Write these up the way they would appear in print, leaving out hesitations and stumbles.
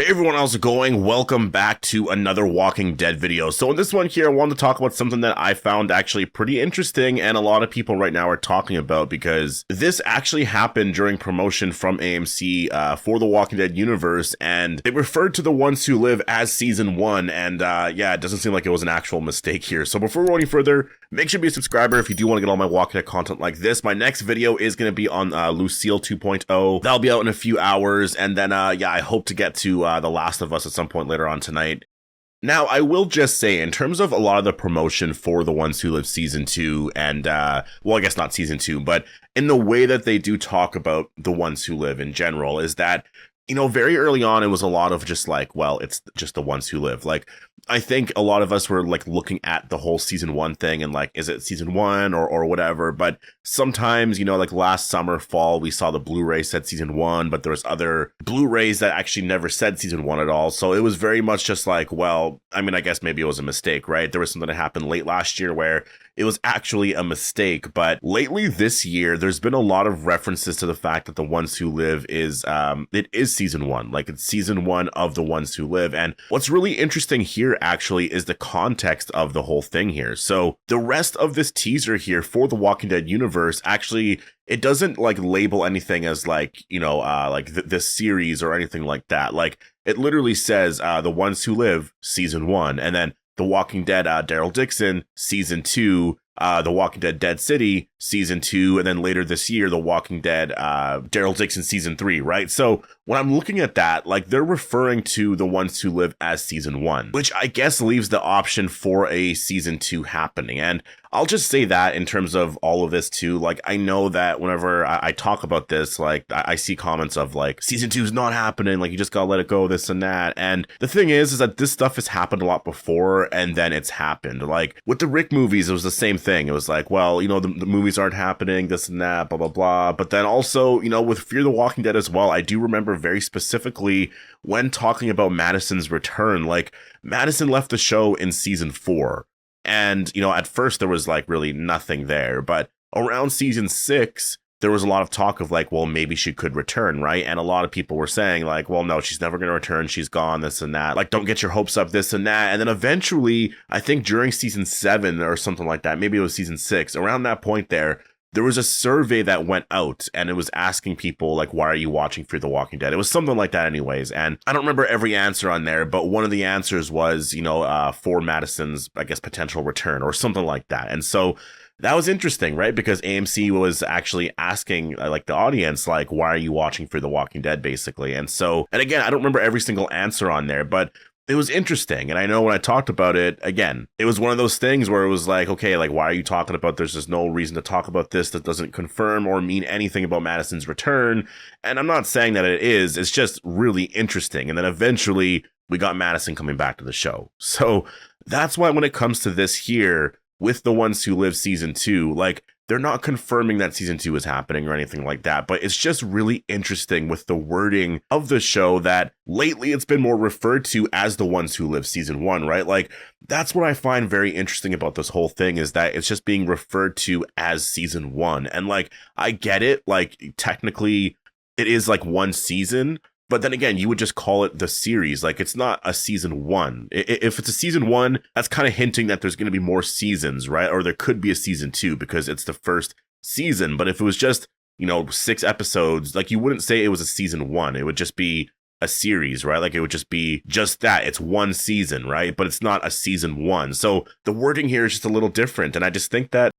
Hey everyone, how's it going? Welcome back to another Walking Dead video. So in this one here, I wanted to talk about something that I found actually pretty interesting and a lot of people right now are talking about because this actually happened during promotion from AMC for the Walking Dead universe, and they referred to The Ones Who Live as Season 1, and yeah, it doesn't seem like it was an actual mistake here. So before we go any further, make sure to be a subscriber if you do want to get all my Walking Dead content like this. My next video is going to be on Lucille 2.0. That'll be out in a few hours, and then yeah, I hope to get to The Last of Us at some point later on tonight. Now, I will just say, in terms of a lot of the promotion for The Ones Who Live Season 2, and, well, I guess not Season 2, but in the way that they do talk about The Ones Who Live in general, is that, you know, very early on, it was a lot of just like, well, it's just The Ones Who Live. Like, I think a lot of us were like looking at the whole Season 1 thing and like, is it Season 1 or whatever? But sometimes, you know, like last summer, fall, we saw the Blu-ray said Season 1, but there was other Blu-rays that actually never said Season 1 at all. So it was very much just like, well, I mean, I guess maybe it was a mistake, right? There was something that happened late last year where it was actually a mistake. But lately this year, there's been a lot of references to the fact that The Ones Who Live is, it is Season 1. Like, it's Season 1 of The Ones Who Live. And what's really interesting here actually is the context of the whole thing here. So the rest of this teaser here for the Walking Dead universe, actually, it doesn't like label anything as like, you know, like this series or anything like that. Like, it literally says The Ones Who Live Season 1, and then The Walking Dead Daryl Dixon Season 2, The Walking Dead Dead City Season 2, and then later this year, The Walking Dead Daryl Dixon Season 3, right? So when I'm looking at that, like, they're referring to The Ones Who Live as Season 1, which I guess leaves the option for a Season 2 happening. And I'll just say that in terms of all of this too, like, I know that whenever I talk about this, like, I see comments of like, Season 2 is not happening, like, you just gotta let it go, this and that. And the thing is that this stuff has happened a lot before, and then it's happened. Like, with the Rick movies, it was the same thing. It was like, well, you know, the movies aren't happening, this and that, blah, blah, blah. But then also, you know, with Fear the Walking Dead as well, I do remember very specifically when talking about Madison's return, like, Madison left the show in Season 4. And, you know, at first there was like really nothing there, but around Season 6, there was a lot of talk of like, well, maybe she could return, right? And a lot of people were saying like, well, no, she's never going to return. She's gone, this and that. Like, don't get your hopes up, this and that. And then eventually, I think during Season 7 or something like that, maybe it was Season 6, around that point there was a survey that went out and it was asking people like, why are you watching Fear the Walking Dead? It was something like that anyways. And I don't remember every answer on there, but one of the answers was, you know, for Madison's, I guess, potential return or something like that. And so that was interesting, right? Because AMC was actually asking like the audience, like, why are you watching Fear the Walking Dead, basically? And so, and again, I don't remember every single answer on there, but it was interesting. And I know when I talked about it, again, it was one of those things where it was like, okay, like, why are you talking about this? There's no reason to talk about this that doesn't confirm or mean anything about Madison's return. And I'm not saying that it is, it's just really interesting. And then eventually we got Madison coming back to the show. So that's why when it comes to this here with The Ones Who Live Season 2, like, they're not confirming that Season 2 is happening or anything like that, but it's just really interesting with the wording of the show that lately it's been more referred to as The Ones Who Live Season 1, right? Like, that's what I find very interesting about this whole thing, is that it's just being referred to as Season 1. And like, I get it, like, technically it is like one season, but then again, you would just call it the series. Like, it's not a Season 1. If it's a Season 1, that's kind of hinting that there's going to be more seasons, right? Or there could be a Season 2 because it's the first season. But if it was just, you know, 6 episodes, like, you wouldn't say it was a Season 1. It would just be a series, right? Like, it would just be just that. It's one season, right? But it's not a Season 1. So the wording here is just a little different. And I just think that,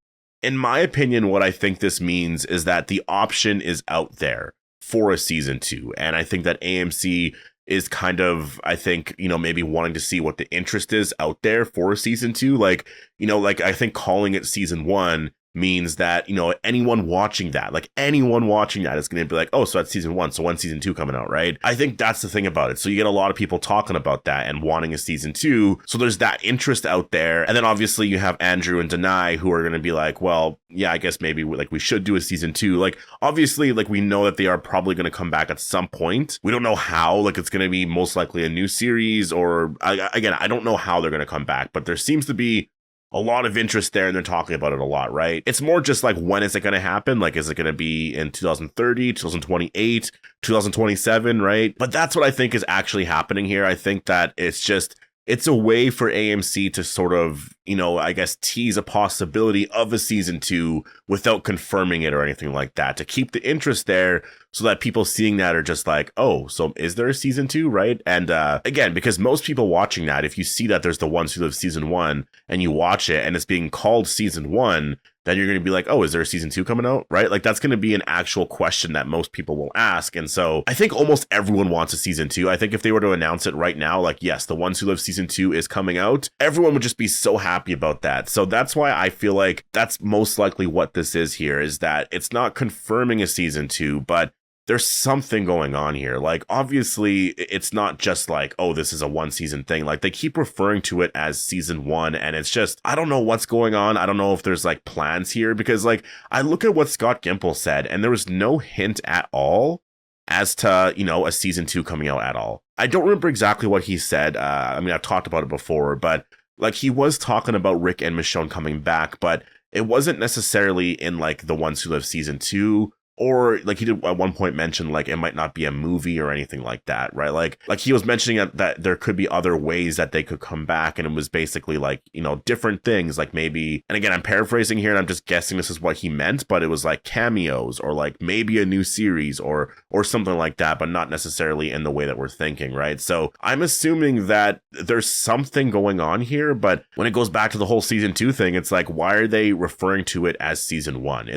in my opinion, what I think this means is that the option is out there for a Season 2. And I think that AMC is kind of, I think, you know, maybe wanting to see what the interest is out there for a Season 2. Like, you know, like, I think calling it Season 1 means that, you know, anyone watching that is going to be like, oh, so that's Season 1, so when's Season 2 coming out, right? I think that's the thing about it. So you get a lot of people talking about that and wanting a Season 2, so there's that interest out there. And then obviously you have Andrew and Denai who are going to be like, well, yeah, I guess maybe like we should do a Season 2. Like, obviously, like, we know that they are probably going to come back at some point. We don't know how. Like, it's going to be most likely a new series, or again, I don't know how they're going to come back, but there seems to be a lot of interest there and they're talking about it a lot, right? It's more just like, when is it going to happen? Like, is it going to be in 2030, 2028, 2027, right? But that's what I think is actually happening here. I think that it's a way for AMC to sort of, I guess, tease a possibility of a season 2 without confirming it or anything like that, to keep the interest there so that people seeing that are just like, oh, so is there a season 2, right? And again, because most people watching that, if you see that there's the Ones Who Live season 1 and you watch it and it's being called season 1, then you're going to be like, oh, is there a season 2 coming out, right? Like, that's going to be an actual question that most people will ask. And so I think almost everyone wants a season 2. I think if they were to announce it right now, like, yes, the Ones Who Live season 2 is coming out, everyone would just be so happy about that. So that's why I feel like that's most likely what this is here, is that it's not confirming a season 2, but there's something going on here. Like, obviously, it's not just like, oh, this is a one season thing. Like, they keep referring to it as season 1, and it's just, I don't know what's going on. I don't know if there's like plans here, because like, I look at what Scott Gimple said, and there was no hint at all as to, a season 2 coming out at all. I don't remember exactly what he said. I mean, I've talked about it before, but like, he was talking about Rick and Michonne coming back, but it wasn't necessarily in like the Ones Who Live season 2. Or like, he did at one point mention like it might not be a movie or anything like that, right? Like he was mentioning that there could be other ways that they could come back, and it was basically like, different things, like maybe, and again, I'm paraphrasing here and I'm just guessing this is what he meant, but it was like cameos or like maybe a new series or something like that, but not necessarily in the way that we're thinking, right? So I'm assuming that there's something going on here, but when it goes back to the whole season 2 thing, it's like, why are they referring to it as season 1?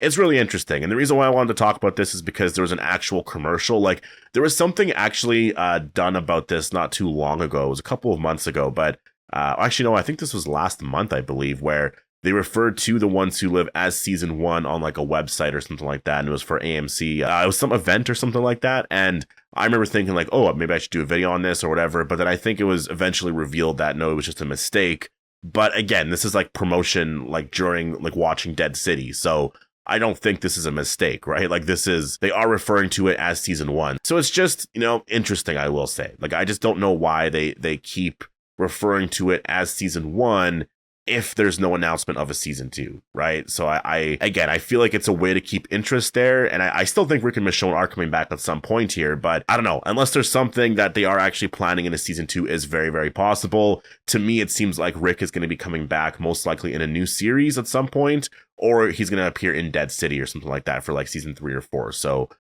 It's really interesting. And the reason why I wanted to talk about this is because there was an actual commercial. Like, there was something actually done about this not too long ago. It was a couple of months ago, but actually, no, I think this was last month, I believe, where they referred to the Ones Who Live as season 1 on like a website or something like that. And it was for AMC. It was some event or something like that. And I remember thinking like, oh, maybe I should do a video on this or whatever. But then I think it was eventually revealed that no, it was just a mistake. But again, this is like promotion, like during like watching Dead City. So I don't think this is a mistake, right? Like, they are referring to it as season 1. So it's just, interesting, I will say. Like, I just don't know why they keep referring to it as season 1 if there's no announcement of a season 2, right? So I feel like it's a way to keep interest there. And I still think Rick and Michonne are coming back at some point here, but I don't know, unless there's something that they are actually planning in a season 2 is very, very possible. To me, it seems like Rick is going to be coming back most likely in a new series at some point, or he's going to appear in Dead City or something like that for like season 3 or 4. So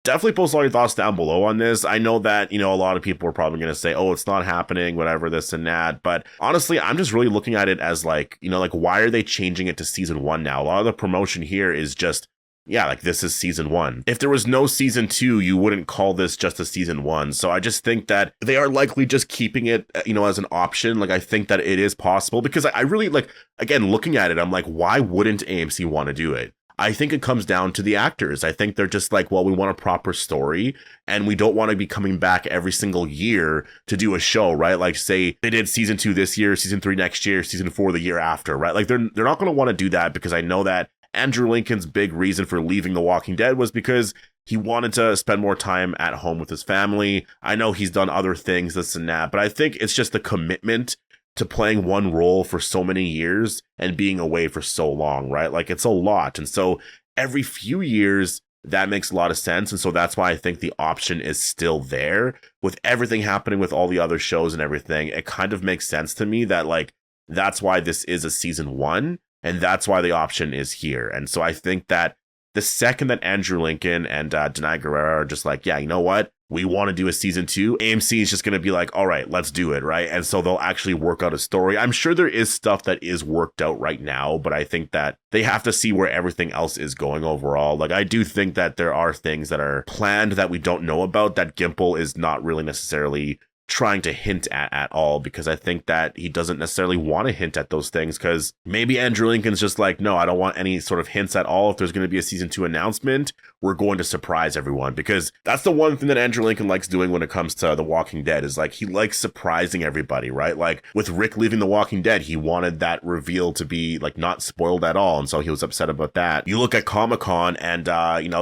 definitely post all your thoughts down below on this. I know that, a lot of people are probably going to say, oh, it's not happening, whatever, this and that. But honestly, I'm just really looking at it as like, like, why are they changing it to season 1 now? A lot of the promotion here is just, yeah, like, this is season 1. If there was no season 2, you wouldn't call this just a season 1. So I just think that they are likely just keeping it, as an option. Like, I think that it is possible, because I really, like, again, looking at it, I'm like, why wouldn't AMC want to do it? I think it comes down to the actors. I think they're just like, well, we want a proper story and we don't want to be coming back every single year to do a show, right? Like, say they did season 2 this year, season 3 next year, season 4 the year after, right? Like, they're not going to want to do that, because I know that Andrew Lincoln's big reason for leaving The Walking Dead was because he wanted to spend more time at home with his family. I know he's done other things, this and that, but I think it's just the commitment to playing one role for so many years and being away for so long, right? Like, it's a lot. And so every few years, that makes a lot of sense. And so that's why I think the option is still there. With everything happening with all the other shows and everything, it kind of makes sense to me that, like, that's why this is a season 1, and that's why the option is here. And so I think that the second that Andrew Lincoln and Denai Guerrero are just like, yeah, you know what? We want to do a season 2. AMC is just going to be like, all right, let's do it, right? And so they'll actually work out a story. I'm sure there is stuff that is worked out right now, but I think that they have to see where everything else is going overall. Like, I do think that there are things that are planned that we don't know about, that Gimple is not really necessarily trying to hint at all, because I think that he doesn't necessarily want to hint at those things, because maybe Andrew Lincoln's just like, no, I don't want any sort of hints at all. If there's going to be a season 2 announcement, we're going to surprise everyone, because that's the one thing that Andrew Lincoln likes doing when it comes to The Walking Dead, is like, he likes surprising everybody, right? Like, with Rick leaving The Walking Dead, he wanted that reveal to be like not spoiled at all, and so he was upset about that. You look at Comic-Con and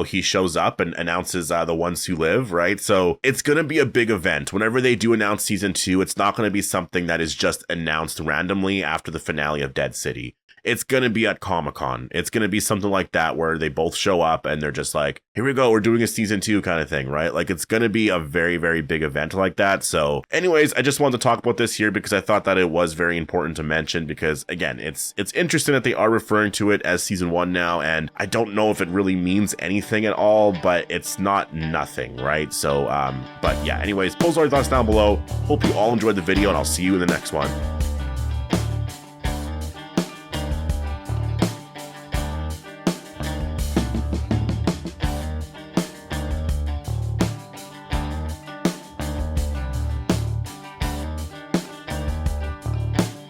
he shows up and announces The Ones Who Live, right? So it's going to be a big event whenever they do do announce season 2, it's not going to be something that is just announced randomly after the finale of Dead City. It's going to be at Comic-Con. It's going to be something like that where they both show up and they're just like, here we go, we're doing a season 2 kind of thing, right? Like, it's going to be a very, very big event like that. So anyways, I just wanted to talk about this here because I thought that it was very important to mention because, again, it's interesting that they are referring to it as season 1 now, and I don't know if it really means anything at all, but it's not nothing, right? So, but yeah, anyways, post all your thoughts down below. Hope you all enjoyed the video, and I'll see you in the next one.